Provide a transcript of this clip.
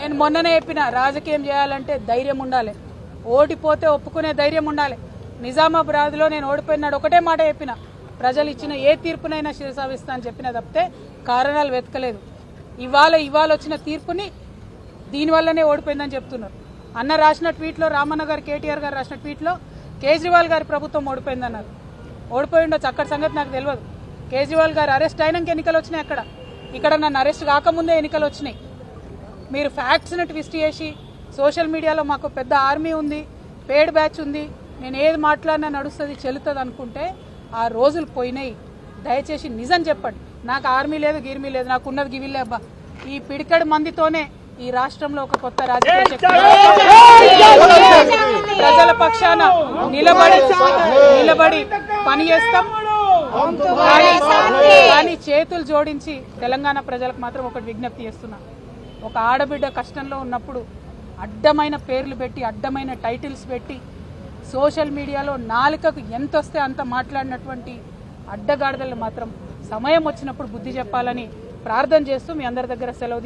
నేను మొన్ననే చెప్పిన రాజకీయం చేయాలంటే ధైర్యం ఉండాలి, ఓడిపోతే ఒప్పుకునే ధైర్యం ఉండాలి. నిజామాబాద్లో నేను ఓడిపోయినాడు ఒకటే మాట చెప్పిన, ప్రజలు ఇచ్చిన ఏ తీర్పునైనా శిరసావిస్తా అని చెప్పిన తప్పితే కారణాలు వెతకలేదు. ఇవాళ వచ్చిన తీర్పుని దీనివల్లనే ఓడిపోయిందని చెప్తున్నారు. అన్న రాసిన ట్వీట్లో, రామన్న గారు కేటీఆర్ గారు రాసిన ట్వీట్లో కేజ్రీవాల్ గారి ప్రభుత్వం ఓడిపోయిందన్నారు. ఓడిపోయి ఉండొచ్చు, అక్కడ సంగతి నాకు తెలియదు. కేజ్రీవాల్ గారు అరెస్ట్ అయినాక ఎన్నికలు వచ్చినాయి, ఇక్కడ నన్ను అరెస్ట్ కాకముందే ఎన్నికలు వచ్చినాయి. మీరు ఫ్యాక్ట్స్ని ట్విస్ట్ చేసి సోషల్ మీడియాలో మాకు పెద్ద ఆర్మీ ఉంది, పేడ్ బ్యాచ్ ఉంది, నేను ఏది మాట్లాడినా నడుస్తుంది చెల్లుతుంది అనుకుంటే ఆ రోజులు పోయినాయి. దయచేసి నిజం చెప్పండి. నాకు ఆర్మీ లేదు, గిర్మీ లేదు, నాకు ఉన్నది గివిలే అబ్బా. ఈ పిడికడి మందితోనే ఈ రాష్ట్రంలో ఒక కొత్త రాజకీయ శక్తి ప్రజల పక్షాన నిలబడి పని చేస్తాం. కానీ చేతులు జోడించి తెలంగాణ ప్రజలకు మాత్రం ఒకటి విజ్ఞప్తి చేస్తున్నా, ఒక ఆడబిడ్డ కష్టంలో ఉన్నప్పుడు అడ్డమైన పేర్లు పెట్టి, అడ్డమైన టైటిల్స్ పెట్టి, సోషల్ మీడియాలో నాలుకకు ఎంత వస్తే అంత మాట్లాడినటువంటి అడ్డగాడిదలు మాత్రం సమయం వచ్చినప్పుడు బుద్ధి చెప్పాలని ప్రార్థన చేస్తూ మీ అందరి దగ్గర సెలవు